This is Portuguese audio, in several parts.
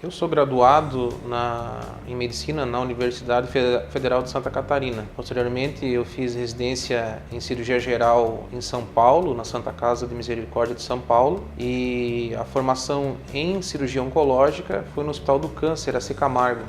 Eu sou graduado em Medicina na Universidade Federal de Santa Catarina. Posteriormente, eu fiz residência em Cirurgia Geral em São Paulo, na Santa Casa de Misericórdia de São Paulo. E a formação em Cirurgia Oncológica foi no Hospital do Câncer, AC Camargo.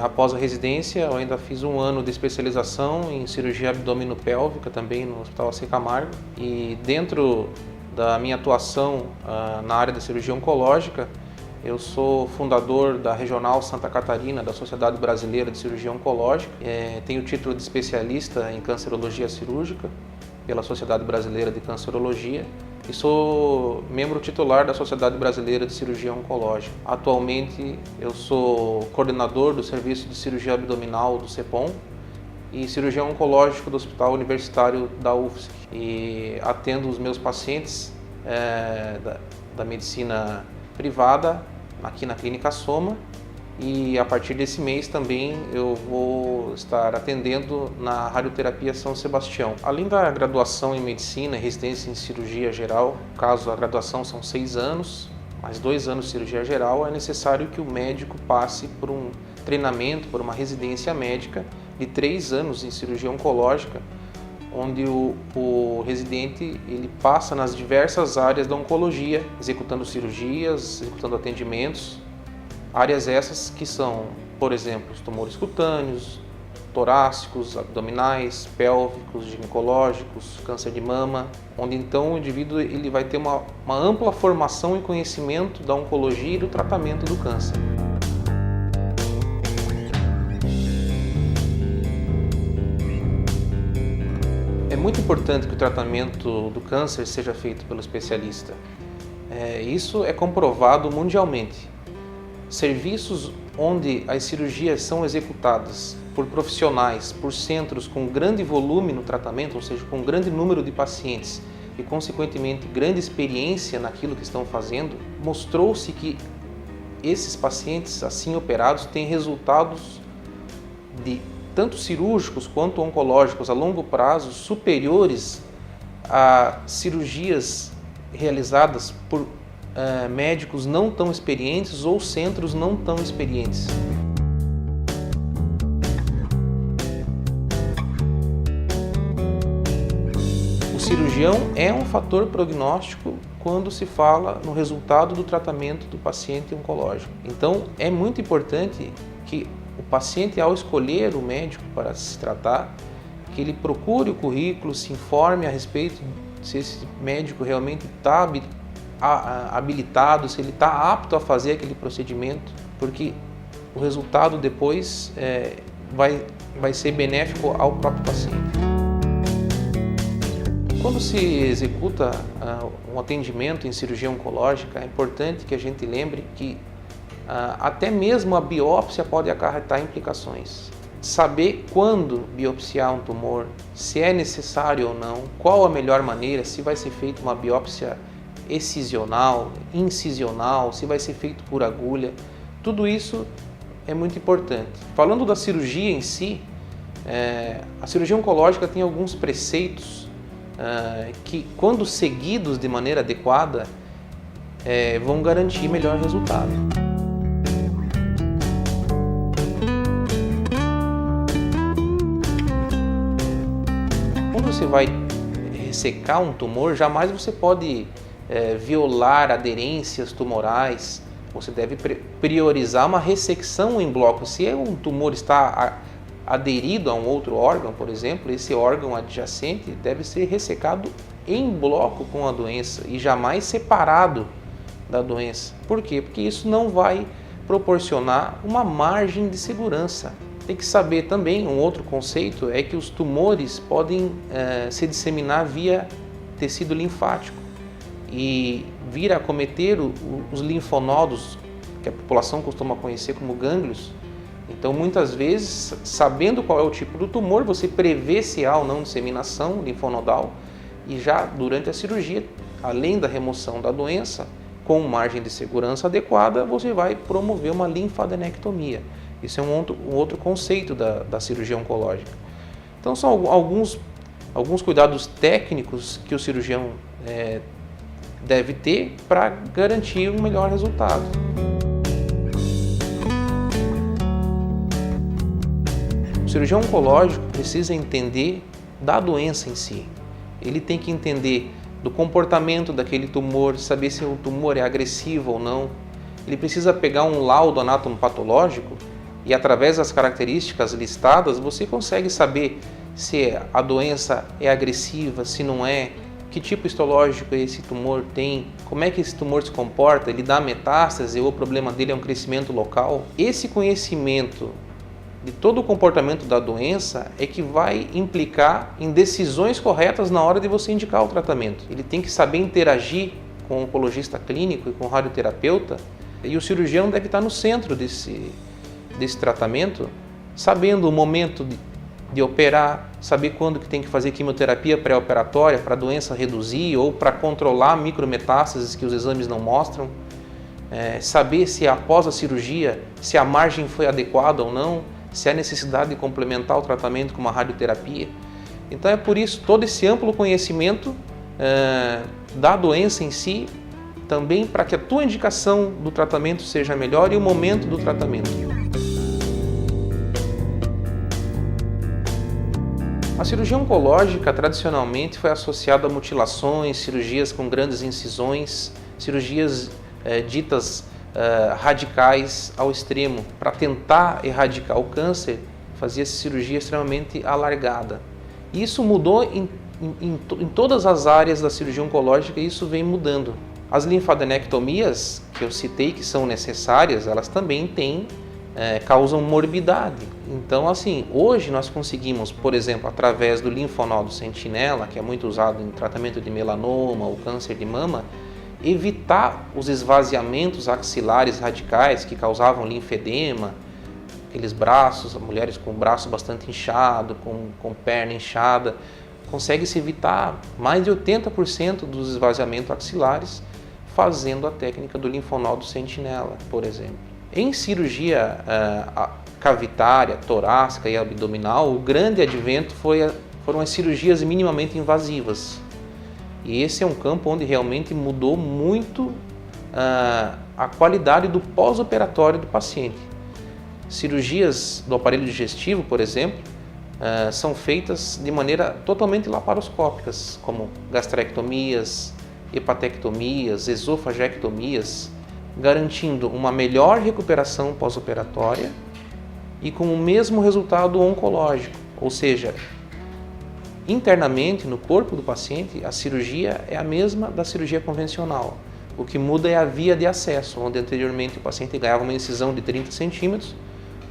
Após a residência, eu ainda fiz um ano de especialização em Cirurgia Abdominopélvica, também no Hospital AC Camargo. E dentro da minha atuação na área da Cirurgia Oncológica, eu sou fundador da Regional Santa Catarina, da Sociedade Brasileira de Cirurgia Oncológica. Tenho o título de especialista em cancerologia cirúrgica pela Sociedade Brasileira de Cancerologia e sou membro titular da Sociedade Brasileira de Cirurgia Oncológica. Atualmente eu sou coordenador do Serviço de Cirurgia Abdominal do CEPOM e cirurgião oncológico do Hospital Universitário da UFSC e atendo os meus pacientes da medicina privada aqui na Clínica Soma, e a partir desse mês também eu vou estar atendendo na Radioterapia São Sebastião. Além da graduação em Medicina e residência em Cirurgia Geral, caso a graduação são 6 anos, mais 2 anos de Cirurgia Geral, é necessário que o médico passe por um treinamento, por uma residência médica de 3 anos em Cirurgia Oncológica, onde o residente ele passa nas diversas áreas da oncologia, executando cirurgias, executando atendimentos, áreas essas que são, por exemplo, os tumores cutâneos, torácicos, abdominais, pélvicos, ginecológicos, câncer de mama, onde então o indivíduo ele vai ter uma ampla formação e conhecimento da oncologia e do tratamento do câncer. É muito importante que o tratamento do câncer seja feito pelo especialista. Isso é comprovado mundialmente. Serviços onde as cirurgias são executadas por profissionais, por centros com grande volume no tratamento, ou seja, com grande número de pacientes e, consequentemente, grande experiência naquilo que estão fazendo, mostrou-se que esses pacientes assim operados têm resultados tanto cirúrgicos quanto oncológicos a longo prazo superiores a cirurgias realizadas por médicos não tão experientes ou centros não tão experientes. O cirurgião é um fator prognóstico quando se fala no resultado do tratamento do paciente oncológico. Então, é muito importante que o paciente, ao escolher o médico para se tratar, que ele procure o currículo, se informe a respeito se esse médico realmente está habilitado, se ele está apto a fazer aquele procedimento, porque o resultado depois vai ser benéfico ao próprio paciente. Quando se executa um atendimento em cirurgia oncológica, é importante que a gente lembre que até mesmo a biópsia pode acarretar implicações. Saber quando biopsiar um tumor, se é necessário ou não, qual a melhor maneira, se vai ser feita uma biópsia excisional, incisional, se vai ser feito por agulha, tudo isso é muito importante. Falando da cirurgia em si, a cirurgia oncológica tem alguns preceitos que, quando seguidos de maneira adequada, vão garantir melhor resultado. Quando você vai ressecar um tumor, jamais você pode violar aderências tumorais. Você deve priorizar uma ressecção em bloco. Se um tumor está aderido a um outro órgão, por exemplo, esse órgão adjacente deve ser ressecado em bloco com a doença e jamais separado da doença. Por quê? Porque isso não vai proporcionar uma margem de segurança. Tem que saber também, um outro conceito é que os tumores podem se disseminar via tecido linfático e vir a acometer os linfonodos, que a população costuma conhecer como gânglios. Então, muitas vezes, sabendo qual é o tipo do tumor, você prevê se há ou não disseminação linfonodal e já durante a cirurgia, além da remoção da doença, com margem de segurança adequada, você vai promover uma linfadenectomia. Isso é um outro conceito da cirurgia oncológica. Então, são alguns cuidados técnicos que o cirurgião deve ter para garantir um melhor resultado. O cirurgião oncológico precisa entender da doença em si. Ele tem que entender do comportamento daquele tumor, saber se o tumor é agressivo ou não. Ele precisa pegar um laudo anatomopatológico e, através das características listadas, você consegue saber se a doença é agressiva, se não é, que tipo histológico esse tumor tem, como é que esse tumor se comporta, ele dá metástase ou o problema dele é um crescimento local. Esse conhecimento de todo o comportamento da doença é que vai implicar em decisões corretas na hora de você indicar o tratamento. Ele tem que saber interagir com o oncologista clínico e com o radioterapeuta, e o cirurgião deve estar no centro desse tratamento, sabendo o momento de operar, saber quando que tem que fazer quimioterapia pré-operatória para a doença reduzir ou para controlar micrometástases que os exames não mostram, saber se após a cirurgia, se a margem foi adequada ou não, se há necessidade de complementar o tratamento com uma radioterapia. Então é por isso todo esse amplo conhecimento da doença em si, também para que a tua indicação do tratamento seja melhor e o momento do tratamento. A cirurgia oncológica tradicionalmente foi associada a mutilações, cirurgias com grandes incisões, cirurgias ditas radicais ao extremo. Para tentar erradicar o câncer, fazia-se cirurgia extremamente alargada. Isso mudou em todas as áreas da cirurgia oncológica, e isso vem mudando. As linfadenectomias, que eu citei, que são necessárias, elas também causam morbidade. Então, assim, hoje nós conseguimos, por exemplo, através do linfonodo sentinela, que é muito usado em tratamento de melanoma ou câncer de mama, evitar os esvaziamentos axilares radicais que causavam linfedema, aqueles braços, mulheres com o braço bastante inchado, com perna inchada. Consegue-se evitar mais de 80% dos esvaziamentos axilares fazendo a técnica do linfonodo sentinela, por exemplo. Em cirurgia cavitária, torácica e abdominal, o grande advento foram as cirurgias minimamente invasivas. E esse é um campo onde realmente mudou muito a qualidade do pós-operatório do paciente. Cirurgias do aparelho digestivo, por exemplo, são feitas de maneira totalmente laparoscópicas, como gastrectomias, hepatectomias, esofagectomias, garantindo uma melhor recuperação pós-operatória e com o mesmo resultado oncológico, ou seja, internamente no corpo do paciente a cirurgia é a mesma da cirurgia convencional. O que muda é a via de acesso, onde anteriormente o paciente ganhava uma incisão de 30 centímetros,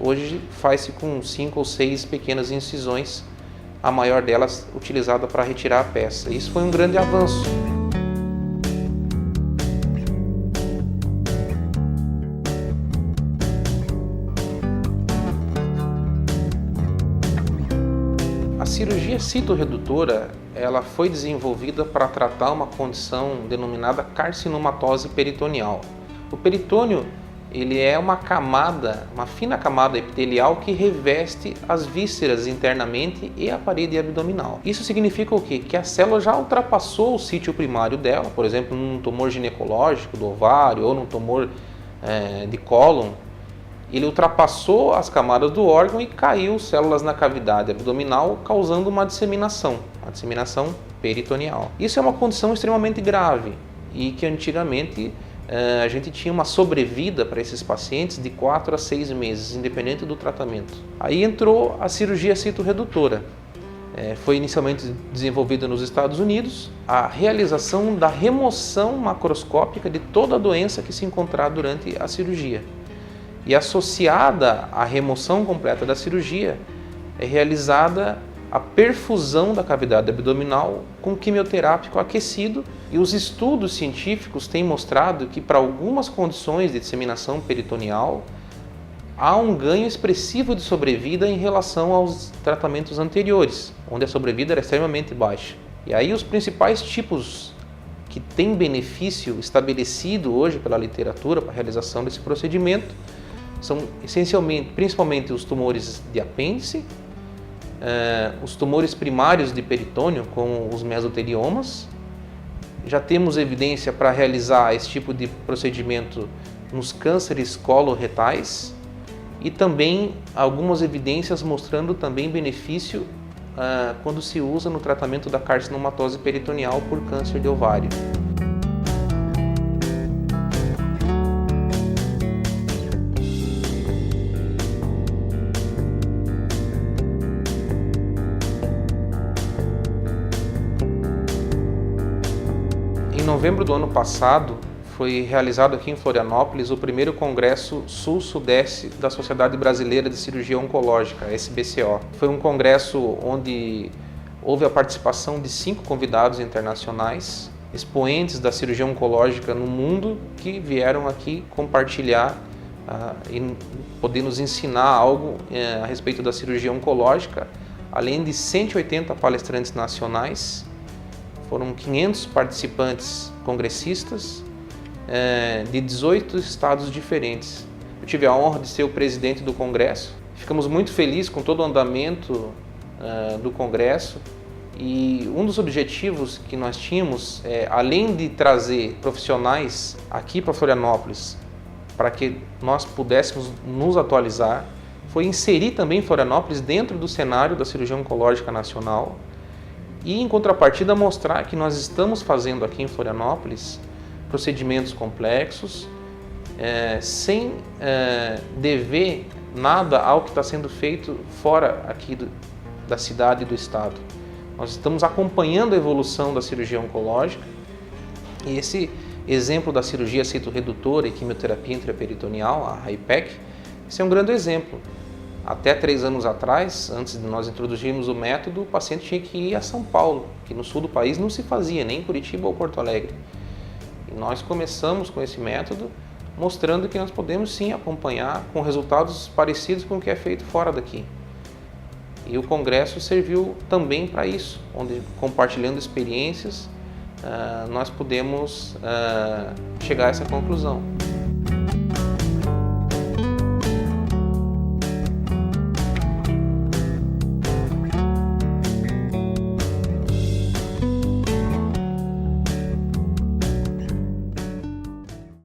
hoje faz-se com 5 ou 6 pequenas incisões, a maior delas utilizada para retirar a peça. Isso foi um grande avanço. A cirurgia citoredutora, ela foi desenvolvida para tratar uma condição denominada carcinomatose peritoneal. O peritônio, ele é uma fina camada epitelial que reveste as vísceras internamente e a parede abdominal. Isso significa o quê? Que a célula já ultrapassou o sítio primário dela, por exemplo, num tumor ginecológico do ovário ou num tumor de cólon. Ele ultrapassou as camadas do órgão e caiu células na cavidade abdominal, causando uma disseminação peritoneal. Isso é uma condição extremamente grave e que antigamente a gente tinha uma sobrevida para esses pacientes de 4 a 6 meses, independente do tratamento. Aí entrou a cirurgia citoredutora. Foi inicialmente desenvolvida nos Estados Unidos, a realização da remoção macroscópica de toda a doença que se encontrar durante a cirurgia. E associada à remoção completa da cirurgia, é realizada a perfusão da cavidade abdominal com quimioterápico aquecido, e os estudos científicos têm mostrado que para algumas condições de disseminação peritoneal há um ganho expressivo de sobrevida em relação aos tratamentos anteriores, onde a sobrevida era extremamente baixa. E aí os principais tipos que têm benefício estabelecido hoje pela literatura para a realização desse procedimento são principalmente os tumores de apêndice, os tumores primários de peritônio, como os mesoteliomas. Já temos evidência para realizar esse tipo de procedimento nos cânceres coloretais, e também algumas evidências mostrando também benefício quando se usa no tratamento da carcinomatose peritoneal por câncer de ovário. Em novembro do ano passado, foi realizado aqui em Florianópolis o primeiro Congresso Sul-Sudeste da Sociedade Brasileira de Cirurgia Oncológica, SBCO. Foi um congresso onde houve a participação de 5 convidados internacionais, expoentes da cirurgia oncológica no mundo, que vieram aqui compartilhar e poder nos ensinar algo a respeito da cirurgia oncológica, além de 180 palestrantes nacionais. Foram 500 participantes congressistas de 18 estados diferentes. Eu tive a honra de ser o presidente do congresso. Ficamos muito felizes com todo o andamento do congresso, e um dos objetivos que nós tínhamos, além de trazer profissionais aqui para Florianópolis para que nós pudéssemos nos atualizar, foi inserir também Florianópolis dentro do cenário da cirurgia oncológica nacional e, em contrapartida, mostrar que nós estamos fazendo aqui em Florianópolis procedimentos complexos, sem dever nada ao que está sendo feito fora aqui da cidade e do estado. Nós estamos acompanhando a evolução da cirurgia oncológica, e esse exemplo da cirurgia citoredutora e quimioterapia intraperitoneal, a HIPEC, esse é um grande exemplo. Até 3 anos atrás, antes de nós introduzirmos o método, o paciente tinha que ir a São Paulo, que no sul do país não se fazia, nem em Curitiba ou Porto Alegre. E nós começamos com esse método, mostrando que nós podemos sim acompanhar com resultados parecidos com o que é feito fora daqui. E o congresso serviu também para isso, onde, compartilhando experiências, nós pudemos chegar a essa conclusão.